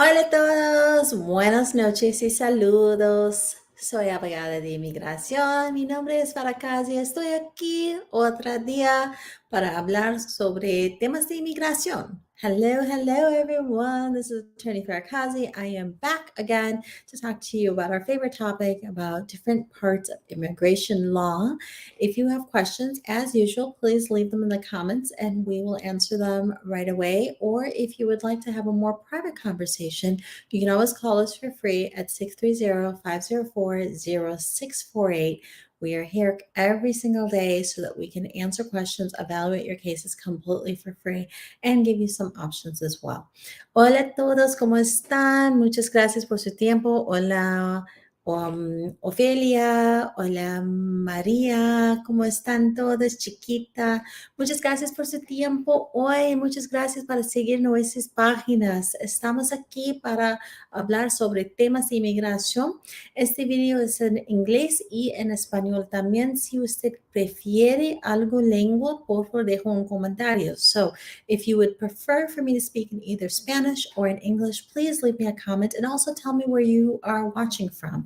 Hola a todos, buenas noches y saludos. Soy abogada de inmigración. Mi nombre es Farakazi. Estoy aquí otro día para hablar sobre temas de inmigración. Hello, everyone. This is Attorney Farakazi. I am back again to talk to you about our favorite topic about different parts of immigration law. If you have questions, as usual, please leave them in the comments and we will answer them right away. Or if you would like to have a more private conversation, you can always call us for free at 630-504-0648. We are here every single day so that we can answer questions, evaluate your cases completely for free, and give you some options as well. Hola a todos, ¿cómo están? Muchas gracias por su tiempo. Hola, Ofelia, hola María, ¿cómo están todos? Chiquita, muchas gracias por su tiempo hoy, muchas gracias por seguir nuestras páginas. Estamos aquí para hablar sobre temas de inmigración. Este video es en inglés y en español también. Si usted prefiere algo lengua, por favor, deje un comentario. So, if you would prefer for me to speak in either Spanish or in English, please leave me a comment and also tell me where you are watching from.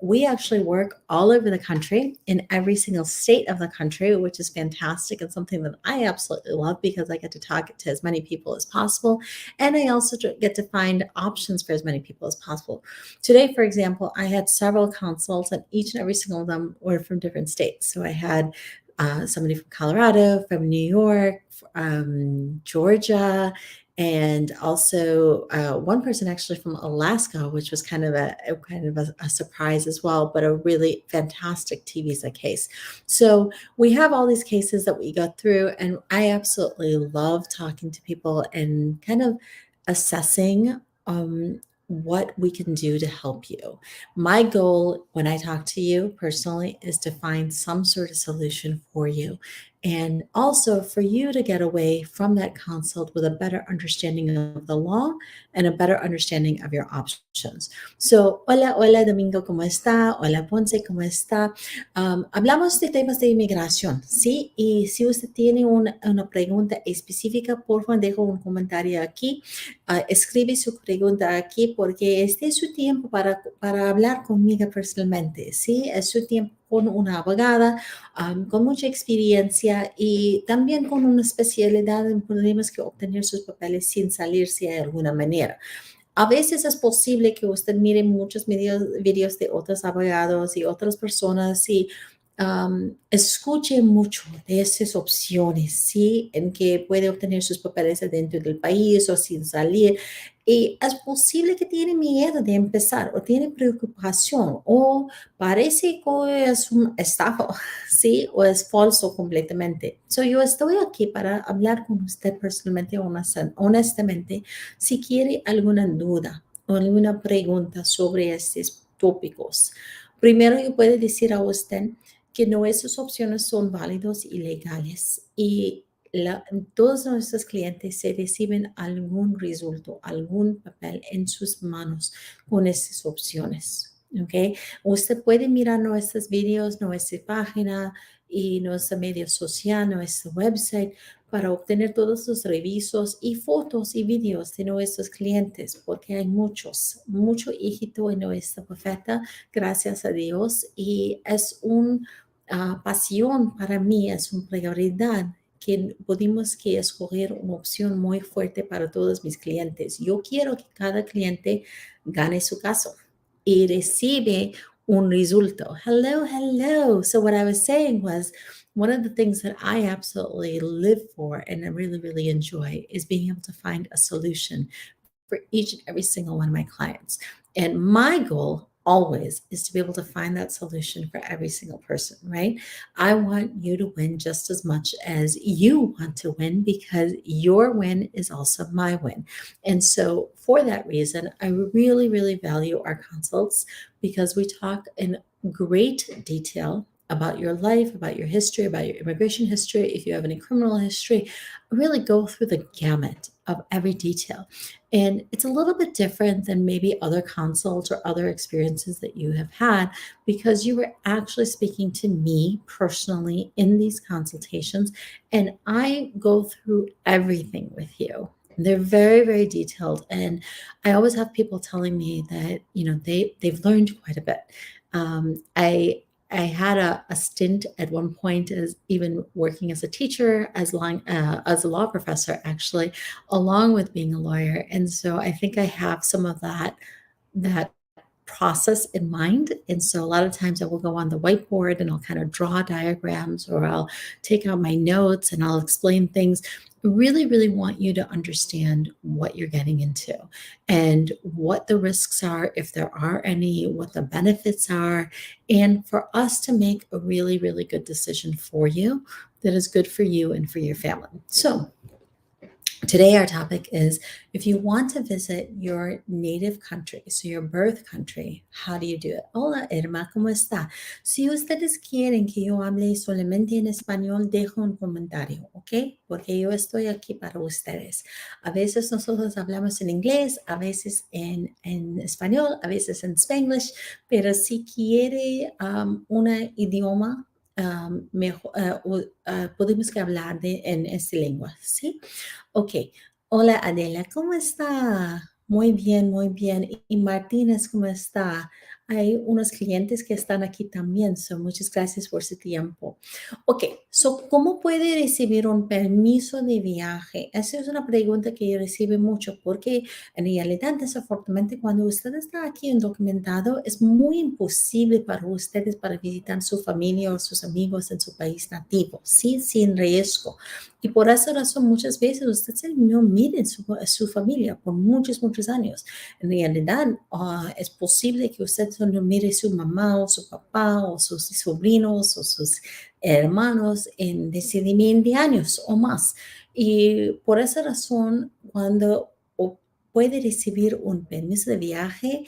We actually work all over the country, in every single state of the country, which is fantastic and something that I absolutely love because I get to talk to as many people as possible. And I also get to find options for as many people as possible. Today, for example, I had several consults, and each and every single of them were from different states. So I had somebody from Colorado, from New York, Georgia, and also one person actually from Alaska, which was kind of a surprise as well, but a really fantastic T visa case. So we have all these cases that we go through, and I absolutely love talking to people and kind of assessing what we can do to help you. My goal when I talk to you personally is to find some sort of solution for you, and also for you to get away from that consult with a better understanding of the law and a better understanding of your options. So, hola Domingo, ¿cómo está? Hola Ponce, ¿cómo está? Hablamos de temas de inmigración, ¿sí? Y si usted tiene una pregunta específica, por favor, dejo un comentario aquí. Escribe su pregunta aquí porque este es su tiempo para hablar conmigo personalmente, ¿sí? Es su tiempo con una abogada con mucha experiencia y también con una especialidad en problemas que obtener sus papeles sin salirse de alguna manera. A veces es posible que usted mire muchos videos de otros abogados y otras personas y escuche mucho de esas opciones, ¿sí? En que puede obtener sus papeles dentro del país o sin salir. Y es posible que tiene miedo de empezar o tiene preocupación o parece que es un estafa, ¿sí? O es falso completamente. So, yo estoy aquí para hablar con usted personalmente, honestamente, si quiere alguna duda o alguna pregunta sobre estos tópicos. Primero, yo puedo decir a usted que nuestras opciones son válidos y legales y todos nuestros clientes se reciben algún resultado, algún papel en sus manos con estas opciones. ¿Ok? Usted puede mirar nuestros videos, nuestra página y nuestra media social, nuestro website para obtener todos los revisos y fotos y videos de nuestros clientes, porque hay mucho éxito en nuestra oferta, gracias a Dios, y es un pasión para mí, es una prioridad que pudimos que escoger una opción muy fuerte para todos mis clientes. Yo quiero que cada cliente gane su caso y recibe un resultado. Hello. So what I was saying was, one of the things that I absolutely live for and I really enjoy is being able to find a solution for each and every single one of my clients. And my goal always is to be able to find that solution for every single person, right? I want you to win just as much as you want to win because your win is also my win. And so, for that reason, I really value our consults because we talk in great detail about your life, about your history, about your immigration history, if you have any criminal history, really go through the gamut of every detail. And it's a little bit different than maybe other consults or other experiences that you have had because you were actually speaking to me personally in these consultations, and I go through everything with you. They're very, very detailed, and I always have people telling me that, they've learned quite a bit. I had a stint at one point as even working as a teacher, as a law professor, actually, along with being a lawyer, and so I think I have some of that process in mind. And so a lot of times I will go on the whiteboard and I'll kind of draw diagrams, or I'll take out my notes and I'll explain things. I really, really want you to understand what you're getting into and what the risks are, if there are any, what the benefits are, and for us to make a really, really good decision for you that is good for you and for your family. So, today, our topic is, if you want to visit your native country, so your birth country, how do you do it? Hola, Irma, ¿cómo está? Si ustedes quieren que yo hable solamente en español, dejo un comentario, ¿ok? Porque yo estoy aquí para ustedes. A veces nosotros hablamos en inglés, a veces en español, a veces en spanglish, pero si quiere un idioma, mejor, podemos que hablar en esta lengua, ¿sí? Ok. Hola Adela, ¿cómo está? Muy bien. Y Martínez, ¿cómo está? Hay unos clientes que están aquí también, so muchas gracias por su tiempo. Ok, so, ¿cómo puede recibir un permiso de viaje? Esa es una pregunta que yo recibo mucho, porque en realidad, desafortunadamente, cuando usted está aquí indocumentado, es muy imposible para ustedes para visitar su familia o sus amigos en su país nativo, ¿sí? Sin riesgo. Y por esa razón, muchas veces usted no mire su familia por muchos, muchos años. En realidad, es posible que usted solo mire su mamá o su papá o sus sobrinos o sus hermanos en desde 20 años o más. Y por esa razón, cuando puede recibir un permiso de viaje,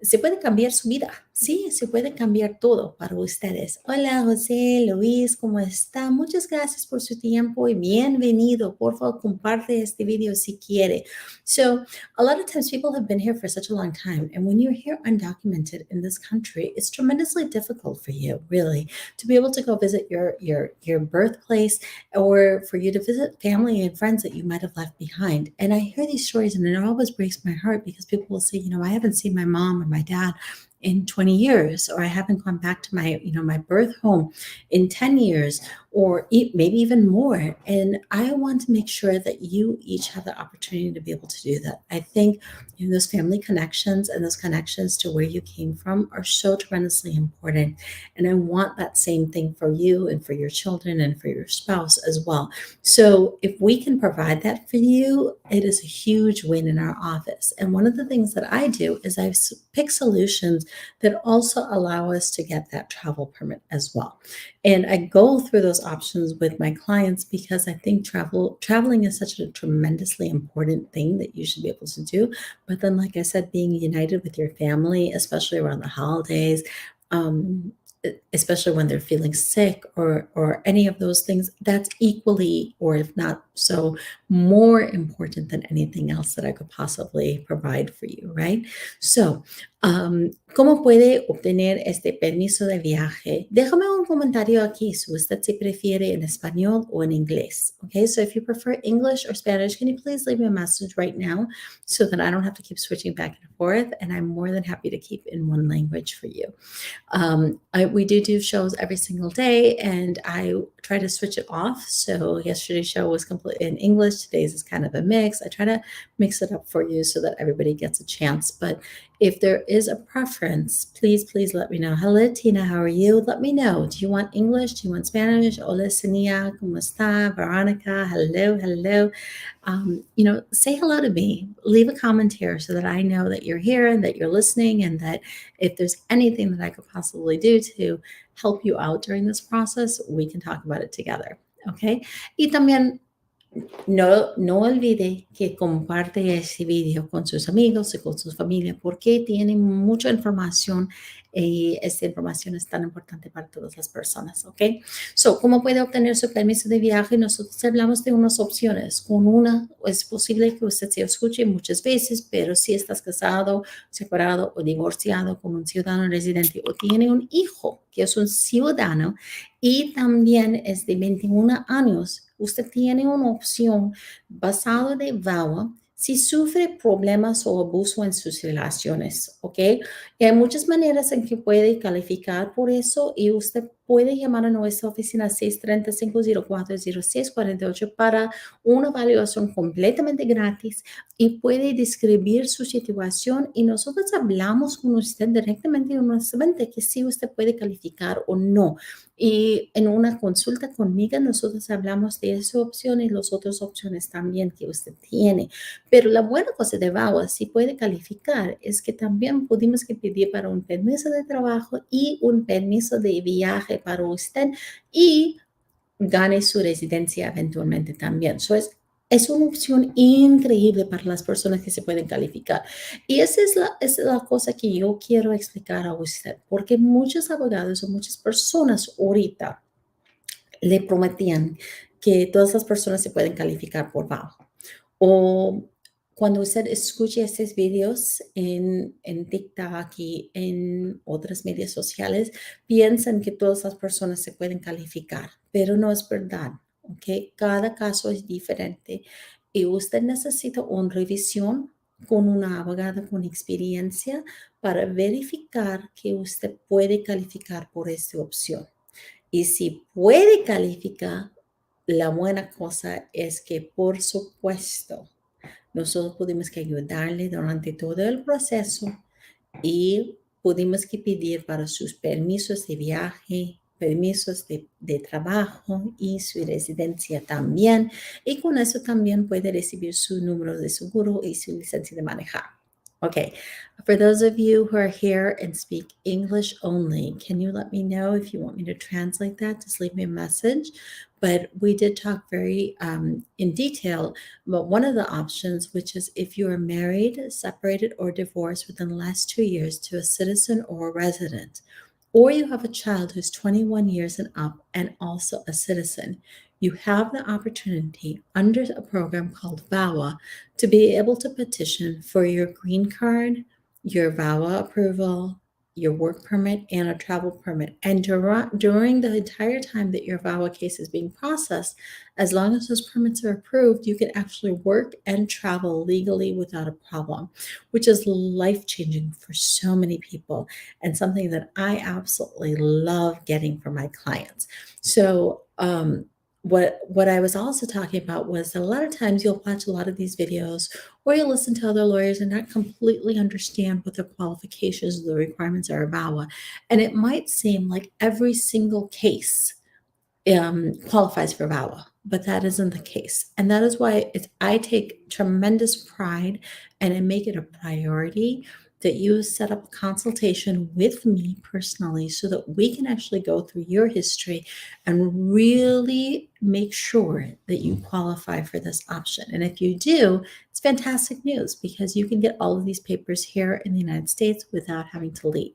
se puede cambiar su vida, sí, se puede cambiar todo para ustedes. Hola, José, Luis, ¿cómo está? Muchas gracias por su tiempo y bienvenido. Por favor, comparte este video si quiere. So, a lot of times people have been here for such a long time, and when you're here undocumented in this country, it's tremendously difficult for you, really, to be able to go visit your birthplace, or for you to visit family and friends that you might have left behind. And I hear these stories, and it always breaks my heart, because people will say, I haven't seen my mom or my dad in 20 years, or I haven't gone back to my birth home in 10 years, or maybe even more. And I want to make sure that you each have the opportunity to be able to do that. I think those family connections and those connections to where you came from are so tremendously important. And I want that same thing for you and for your children and for your spouse as well. So if we can provide that for you, it is a huge win in our office. And one of the things that I do is I pick solutions that also allow us to get that travel permit as well. And I go through those options with my clients, because I think traveling is such a tremendously important thing that you should be able to do. But then, like I said, being united with your family, especially around the holidays, um, especially when they're feeling sick, or any of those things, that's equally, or if not so, more important than anything else that I could possibly provide for you, right? So, ¿cómo puede obtener este permiso de viaje? Déjame un comentario aquí si usted se prefiere en español o en inglés. Okay, so if you prefer English or Spanish, can you please leave me a message right now, so that I don't have to keep switching back and forth, and I'm more than happy to keep in one language for you. We do shows every single day, and I try to switch it off. So yesterday's show was completely in English. Today's is kind of a mix. I try to mix it up for you so that everybody gets a chance. But if there is a preference, please let me know. Hello, Tina. How are you? Let me know. Do you want English? Do you want Spanish? Hola, Senia. ¿Cómo está? Veronica. Hello. Say hello to me. Leave a comment here so that I know that you're here and that you're listening, and that if there's anything that I could possibly do to help you out during this process, we can talk about it together. Okay. Y también, no olvide que comparte este video con sus amigos y con su familia, porque tiene mucha información Y esta información es tan importante para todas las personas, ¿ok? So, ¿cómo puede obtener su permiso de viaje? Nosotros hablamos de unas opciones. Con una, es posible que usted se escuche muchas veces, pero si estás casado, separado o divorciado con un ciudadano residente o tiene un hijo que es un ciudadano y también es de 21 años, usted tiene una opción basada de VAWA si sufre problemas o abuso en sus relaciones, ¿ok? Y hay muchas maneras en que puede calificar por eso y usted puede llamar a nuestra oficina 635-040648 para una evaluación completamente gratis y puede describir su situación y nosotros hablamos con usted directamente y honestamente que si usted puede calificar o no. Y en una consulta conmigo nosotros hablamos de esa opción y las otras opciones también que usted tiene. Pero la buena cosa de VAWA, si puede calificar, es que también pudimos que pedir para un permiso de trabajo y un permiso de viaje para usted y gane su residencia eventualmente también. Es una opción increíble para las personas que se pueden calificar. Y esa es la cosa que yo quiero explicar a usted, porque muchos abogados o muchas personas ahorita le prometían que todas las personas se pueden calificar por bajo. O cuando usted escuche estos videos en TikTok y en otras medias sociales, piensan que todas las personas se pueden calificar, pero no es verdad, ¿ok? Cada caso es diferente y usted necesita una revisión con una abogada con experiencia para verificar que usted puede calificar por esta opción. Y si puede calificar, la buena cosa es que, por supuesto, nosotros pudimos que ayudarle durante todo el proceso y pudimos que pedir para sus permisos de viaje, permisos de trabajo y su residencia también. Y con eso también puede recibir su número de seguro y su licencia de manejar. Okay, for those of you who are here and speak English only, can you let me know if you want me to translate that? Just leave me a message. But we did talk very in detail about one of the options, which is if you are married, separated, or divorced within the last 2 years to a citizen or a resident, or you have a child who's 21 years and up and also a citizen, you have the opportunity under a program called VAWA to be able to petition for your green card, your VAWA approval, your work permit, and a travel permit. And during the entire time that your VAWA case is being processed, as long as those permits are approved, you can actually work and travel legally without a problem, which is life-changing for so many people and something that I absolutely love getting from my clients. So, what I was also talking about was that a lot of times you'll watch a lot of these videos or you'll listen to other lawyers and not completely understand what the qualifications, the requirements are about. And it might seem like every single case qualifies for VAWA, but that isn't the case. And that is why I take tremendous pride and I make it a priority that you set up a consultation with me personally so that we can actually go through your history and really make sure that you qualify for this option. And if you do, it's fantastic news because you can get all of these papers here in the United States without having to leave.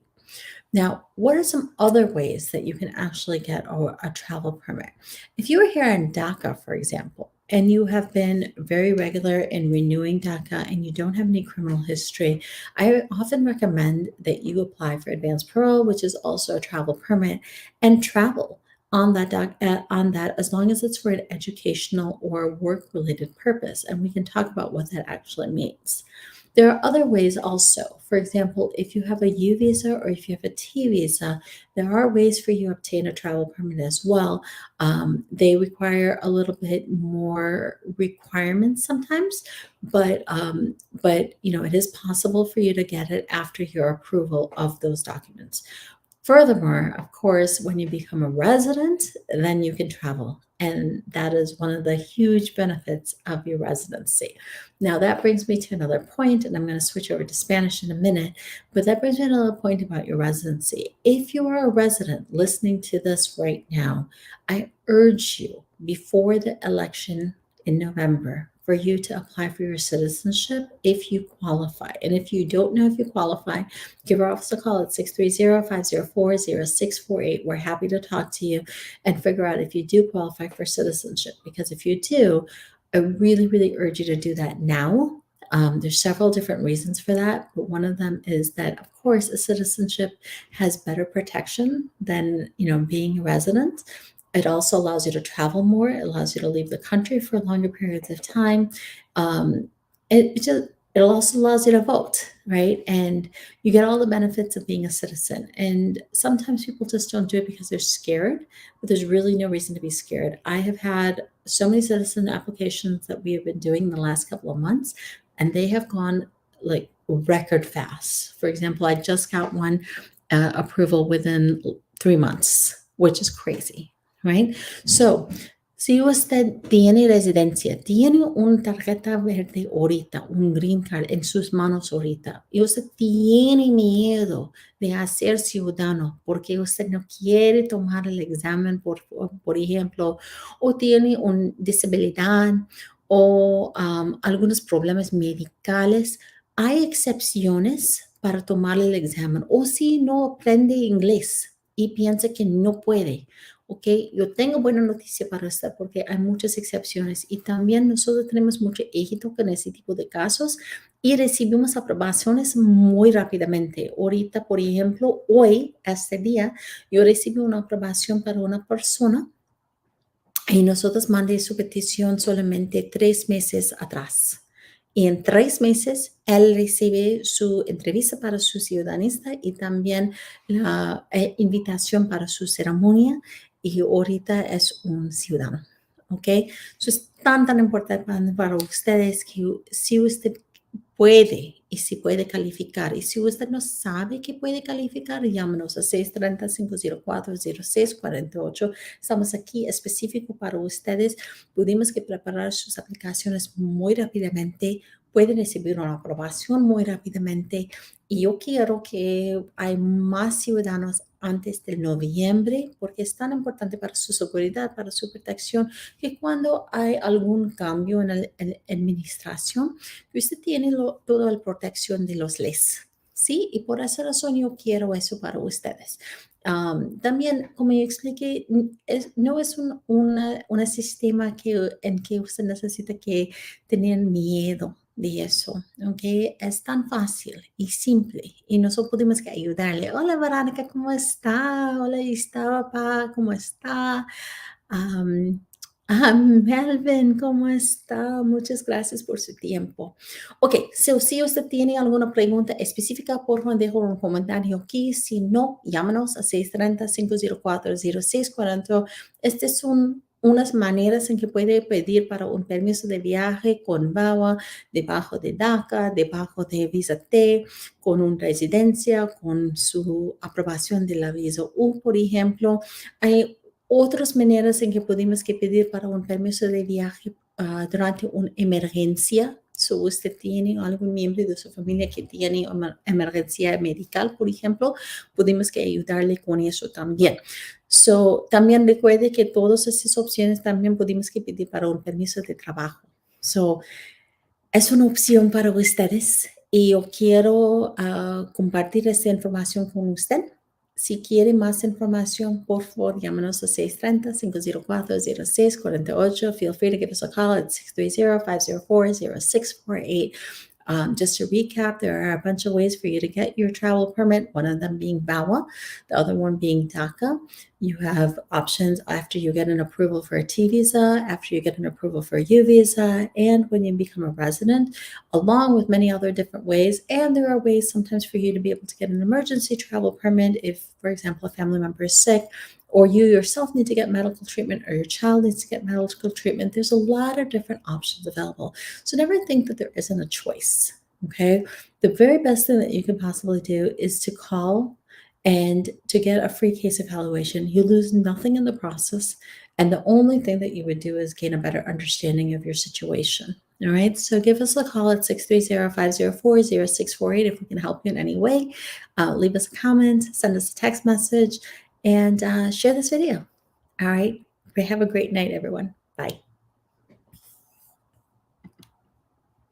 Now, what are some other ways that you can actually get a travel permit? If you are here in DACA, for example, and you have been very regular in renewing DACA and you don't have any criminal history, I often recommend that you apply for advanced parole, which is also a travel permit, and travel on that as long as it's for an educational or work-related purpose. And we can talk about what that actually means. There are other ways also. For example, if you have a U visa or if you have a T visa, there are ways for you to obtain a travel permit as well. They require a little bit more requirements sometimes, but it is possible for you to get it after your approval of those documents. Furthermore, of course, when you become a resident, then you can travel. And that is one of the huge benefits of your residency. Now, that brings me to another point, and I'm going to switch over to Spanish in a minute, but that brings me to another point about your residency. If you are a resident listening to this right now, I urge you before the election in November, for you to apply for your citizenship if you qualify. And if you don't know if you qualify, give our office a call at 630-504-0648. We're happy to talk to you and figure out if you do qualify for citizenship. Because if you do, I really, really urge you to do that now. There's several different reasons for that, but one of them is that, of course, a citizenship has better protection than being a resident. It also allows you to travel more. It allows you to leave the country for longer periods of time. Um, it also allows you to vote, right? And you get all the benefits of being a citizen. And sometimes people just don't do it because they're scared, but there's really no reason to be scared. I have had so many citizen applications that we have been doing in the last couple of months, and they have gone like record fast. For example, I just got one approval within 3 months, which is crazy, right? So, si usted tiene residencia, tiene una tarjeta verde ahorita, un green card en sus manos ahorita, y usted tiene miedo de hacer ciudadano porque usted no quiere tomar el examen, por ejemplo, o tiene una disabilidad o algunos problemas medicales, hay excepciones para tomar el examen. O si no aprende inglés y piensa que no puede, ok, yo tengo buena noticia para usted porque hay muchas excepciones y también nosotros tenemos mucho éxito con ese tipo de casos y recibimos aprobaciones muy rápidamente. Ahorita, por ejemplo, hoy, este día, yo recibí una aprobación para una persona y nosotros mandé su petición solamente 3 meses atrás. Y en 3 meses, él recibe su entrevista para su ciudadanía y también la invitación para su ceremonia. Y ahorita es un ciudadano. ¿Ok? Eso es tan importante para ustedes que si usted puede y si puede calificar. Y si usted no sabe que puede calificar, llámenos a 630-504-0648. Estamos aquí específico para ustedes. Pudimos que preparar sus aplicaciones muy rápidamente. Pueden recibir una aprobación muy rápidamente. Y yo quiero que hay más ciudadanos antes de noviembre, porque es tan importante para su seguridad, para su protección, que cuando hay algún cambio en la administración, usted tiene toda la protección de los leyes, ¿sí? Y por esa razón yo quiero eso para ustedes. También, como yo expliqué, no es un sistema en que usted necesita que tener miedo de eso, ¿ok? Es tan fácil y simple y nosotros podemos que ayudarle. Hola, Verónica, ¿cómo está? Hola, papá, ¿cómo está? Um, Melvin, ¿cómo está? Muchas gracias por su tiempo. Ok, si usted tiene alguna pregunta específica, por favor, dejo un comentario aquí. Si no, llámanos a 630-504-0640. Estas son unas maneras en que puede pedir para un permiso de viaje con VAWA, debajo de DACA, debajo de visa T, con una residencia, con su aprobación de la visa U, por ejemplo. Hay otras maneras en que podemos que pedir para un permiso de viaje durante una emergencia. Si usted tiene algún miembro de su familia que tiene una emergencia medical, por ejemplo, podemos que ayudarle con eso también. También recuerde que todas esas opciones también podemos que pedir para un permiso de trabajo. Es una opción para ustedes y yo quiero compartir esta información con usted. Si quiere más información, por favor, llámanos a 630-504-0648. Feel free to give us a call at 630-504-0648. Just to recap, there are a bunch of ways for you to get your travel permit, one of them being VAWA, the other one being DACA. You have options after you get an approval for a T visa, after you get an approval for a U visa, and when you become a resident, along with many other different ways. And there are ways sometimes for you to be able to get an emergency travel permit if, for example, a family member is sick, or you yourself need to get medical treatment, or your child needs to get medical treatment. There's a lot of different options available. So never think that there isn't a choice, okay? The very best thing that you can possibly do is to call and to get a free case evaluation. You lose nothing in the process. And the only thing that you would do is gain a better understanding of your situation. All right. So give us a call at 630-504-0648 if we can help you in any way. Leave us a comment, send us a text message, and share this video. All right. Have a great night, everyone. Bye.